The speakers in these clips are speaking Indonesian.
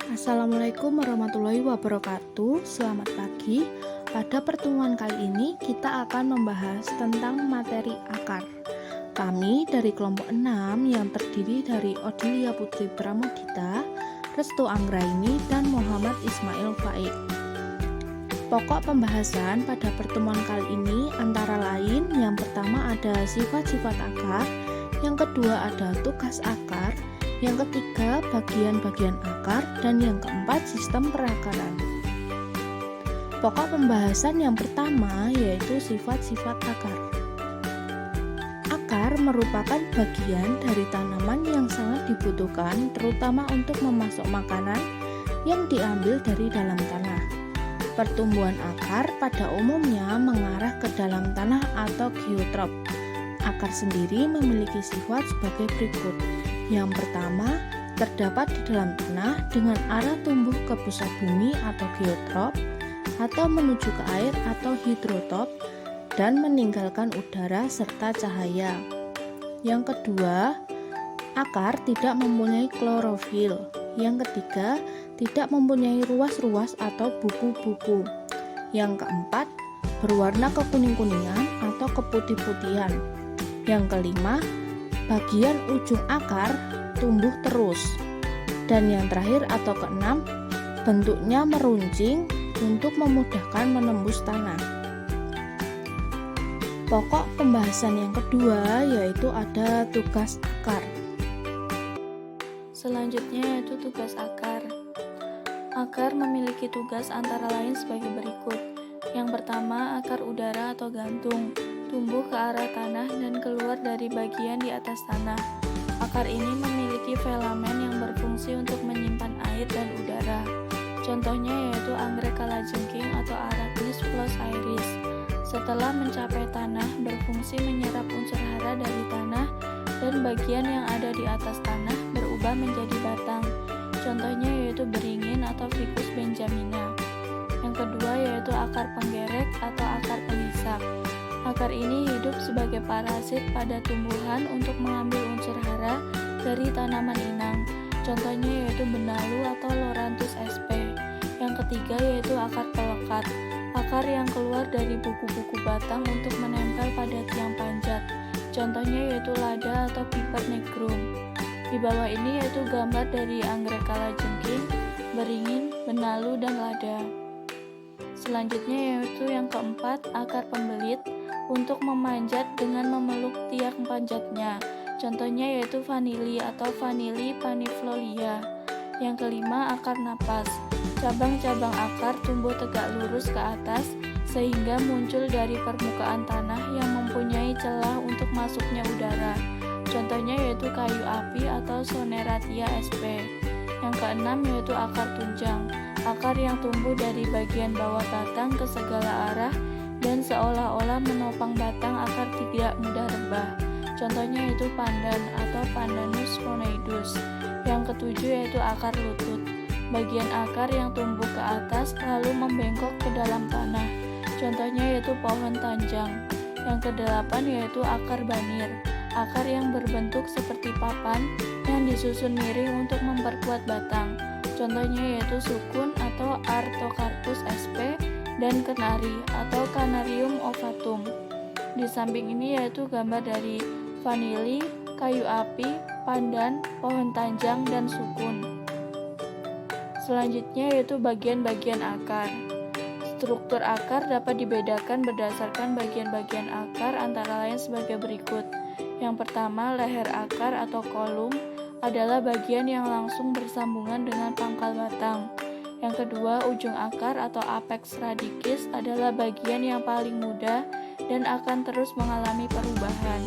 Assalamualaikum warahmatullahi wabarakatuh. Selamat pagi. Pada pertemuan kali ini kita akan membahas tentang materi akar. Kami dari kelompok 6 yang terdiri dari Odilia Putri Pramudita, Restu Anggraini, dan Muhammad Ismail Faik. Pokok pembahasan pada pertemuan kali ini antara lain yang pertama ada sifat-sifat akar, yang kedua ada tugas akar, yang ketiga bagian-bagian akar, dan yang keempat sistem perakaran. Pokok pembahasan yang pertama yaitu sifat-sifat akar. Akar merupakan bagian dari tanaman yang sangat dibutuhkan terutama untuk memasok makanan yang diambil dari dalam tanah. Pertumbuhan akar pada umumnya mengarah ke dalam tanah atau geotrop. Akar sendiri memiliki sifat sebagai berikut. Yang pertama, terdapat di dalam tanah dengan arah tumbuh ke pusat bumi atau geotrop, atau menuju ke air atau hidrotop, dan meninggalkan udara serta cahaya. Yang kedua, akar tidak mempunyai klorofil. Yang ketiga, tidak mempunyai ruas-ruas atau buku-buku. Yang keempat, berwarna kekuning-kuningan atau keputih-putihan. Yang kelima, bagian ujung akar tumbuh terus. Dan yang terakhir atau keenam, bentuknya meruncing untuk memudahkan menembus tanah. Pokok pembahasan yang kedua yaitu ada tugas akar. Selanjutnya yaitu tugas akar. Akar memiliki tugas antara lain sebagai berikut. Yang pertama, akar udara atau gantung, tumbuh ke arah tanah dan keluar dari bagian di atas tanah. Akar ini memiliki filamen yang berfungsi untuk menyimpan air dan udara. Contohnya yaitu anggrek kalajengking atau Arachnis flos-iris. Setelah mencapai tanah, berfungsi menyerap unsur hara dari tanah dan bagian yang ada di atas tanah berubah menjadi batang. Contohnya yaitu beringin atau Ficus benjamina. Yang kedua yaitu akar penggerek atau akar pengisap. Akar ini hidup sebagai parasit pada tumbuhan untuk mengambil unsur hara dari tanaman inang. Contohnya yaitu benalu atau Loranthus sp. Yang ketiga yaitu akar pelekat. Akar yang keluar dari buku-buku batang untuk menempel pada tiang panjat. Contohnya yaitu lada atau Piper nigrum. Di bawah ini yaitu gambar dari anggrek kalajengking, beringin, benalu, dan lada. Selanjutnya yaitu yang keempat, akar pembelit untuk memanjat dengan memeluk tiang panjatnya. Contohnya yaitu vanili atau Vanili paniflolia. Yang kelima, akar napas. Cabang-cabang akar tumbuh tegak lurus ke atas sehingga muncul dari permukaan tanah yang mempunyai celah untuk masuknya udara. Contohnya yaitu kayu api atau Soneratia sp. Yang keenam yaitu akar tunjang. Akar yang tumbuh dari bagian bawah batang ke segala arah dan seolah-olah menopang batang agar tidak mudah rebah. Contohnya yaitu pandan atau Pandanus conoidus. Yang ketujuh yaitu akar lutut. Bagian akar yang tumbuh ke atas lalu membengkok ke dalam tanah. Contohnya yaitu pohon tanjang. Yang kedelapan yaitu akar banir. Akar yang berbentuk seperti papan yang disusun miring untuk memperkuat batang. Contohnya yaitu sukun atau Artocarpus sp. dan kenari atau Canarium ovatum. Di samping ini yaitu gambar dari vanili, kayu api, pandan, pohon tanjang, dan sukun. Selanjutnya yaitu bagian-bagian akar. Struktur akar dapat dibedakan berdasarkan bagian-bagian akar antara lain sebagai berikut. Yang pertama, leher akar atau kolum adalah bagian yang langsung bersambungan dengan pangkal batang. Yang kedua, ujung akar atau apex radicus adalah bagian yang paling muda dan akan terus mengalami perubahan.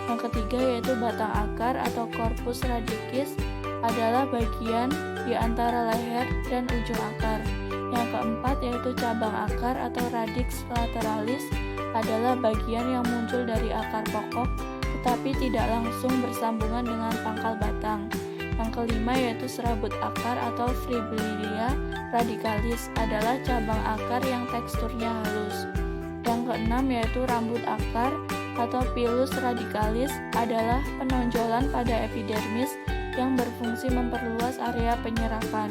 Yang ketiga yaitu batang akar atau corpus radicus adalah bagian di antara leher dan ujung akar. Yang keempat yaitu cabang akar atau radix lateralis adalah bagian yang muncul dari akar pokok tetapi tidak langsung bersambungan dengan pangkal batang. Yang kelima yaitu serabut akar atau Friboulia radicalis adalah cabang akar yang teksturnya halus. Yang keenam yaitu rambut akar atau Pilus radicalis adalah penonjolan pada epidermis yang berfungsi memperluas area penyerapan.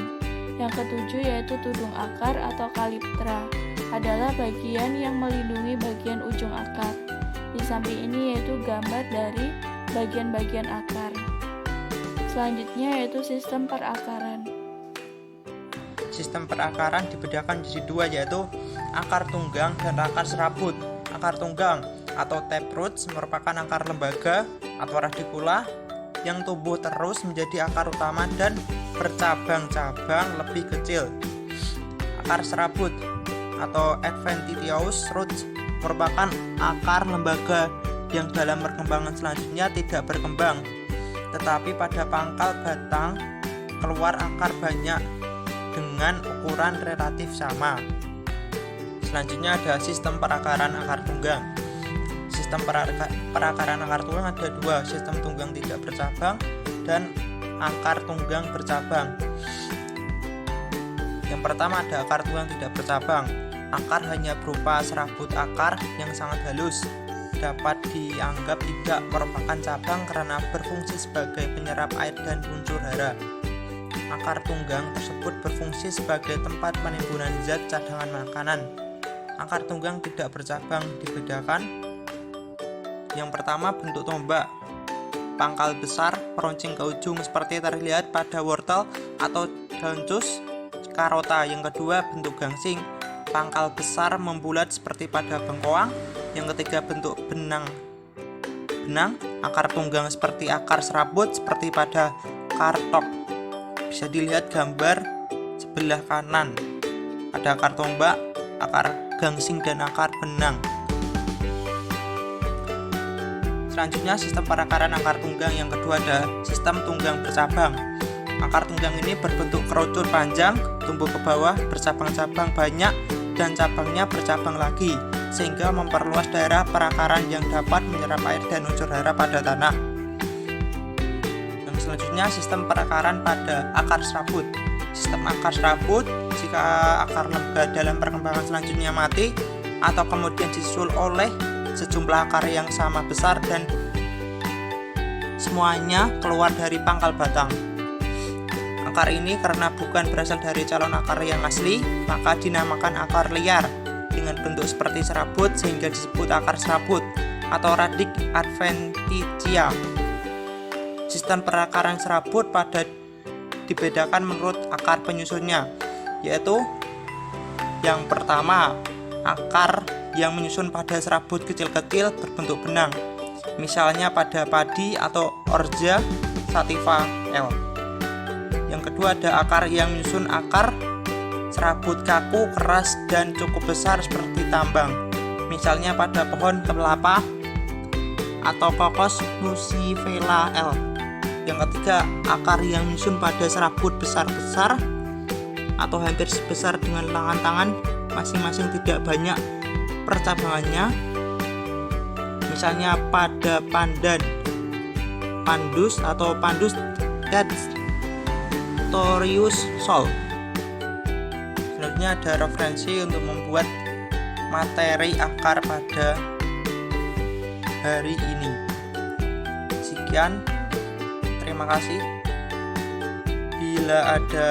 Yang ketujuh yaitu tudung akar atau kaliptra, adalah bagian yang melindungi bagian ujung akar. Di samping ini yaitu gambar dari bagian-bagian akar. Selanjutnya yaitu sistem perakaran. Sistem perakaran dibedakan menjadi dua, yaitu akar tunggang dan akar serabut. Akar tunggang atau taproot merupakan akar lembaga atau radikula yang tumbuh terus menjadi akar utama dan bercabang-cabang lebih kecil. Akar serabut atau adventitious roots merupakan akar lembaga yang dalam perkembangan selanjutnya tidak berkembang, tetapi pada pangkal batang keluar akar banyak dengan ukuran relatif sama. Selanjutnya ada sistem perakaran akar tunggang. Sistem perakaran akar tunggang ada dua, sistem tunggang tidak bercabang dan akar tunggang bercabang. Yang pertama ada akar tunggang tidak bercabang. Akar hanya berupa serabut akar yang sangat halus, dapat dianggap tidak merupakan cabang karena berfungsi sebagai penyerap air dan unsur hara. Akar tunggang tersebut berfungsi sebagai tempat penimbunan zat cadangan makanan. Akar tunggang tidak bercabang dibedakan. Yang pertama bentuk tombak, pangkal besar meruncing ke ujung seperti terlihat pada wortel atau Danthus carota. Yang kedua bentuk gangsing, pangkal besar membulat seperti pada bengkoang. Yang ketiga bentuk benang, akar tunggang seperti akar serabut seperti pada kartok. Bisa dilihat gambar sebelah kanan, ada akar tombak, akar gangsing dan akar benang. Selanjutnya sistem perakaran akar tunggang yang kedua ada sistem tunggang bercabang. Akar tunggang ini berbentuk kerucut panjang, tumbuh ke bawah, bercabang-cabang banyak dan cabangnya bercabang lagi, sehingga memperluas daerah perakaran yang dapat menyerap air dan unsur hara pada tanah. Yang selanjutnya sistem perakaran pada akar serabut. Sistem akar serabut jika akar lembaga dalam perkembangan selanjutnya mati atau kemudian disusul oleh sejumlah akar yang sama besar dan semuanya keluar dari pangkal batang. Akar ini karena bukan berasal dari calon akar yang asli, maka dinamakan akar liar dengan bentuk seperti serabut sehingga disebut akar serabut atau radik adventitia. Sistem perakaran serabut pada dibedakan menurut akar penyusunnya, yaitu yang pertama akar yang menyusun pada serabut kecil-kecil berbentuk benang, misalnya pada padi atau Orza sativa L. Yang kedua ada akar yang menyusun akar serabut kaku, keras dan cukup besar seperti tambang, misalnya pada pohon kelapa atau Cocos nucifera L. Yang ketiga akar yang menyusun pada serabut besar-besar atau hampir sebesar dengan lengan tangan masing-masing, tidak banyak percabangannya, misalnya pada pandan, pandus atau Pandus Torius Sol. Selanjutnya ada referensi untuk membuat materi akar pada hari ini. Sekian, terima kasih. Bila ada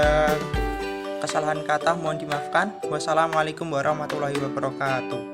kesalahan kata mohon dimaafkan. Wassalamualaikum warahmatullahi wabarakatuh.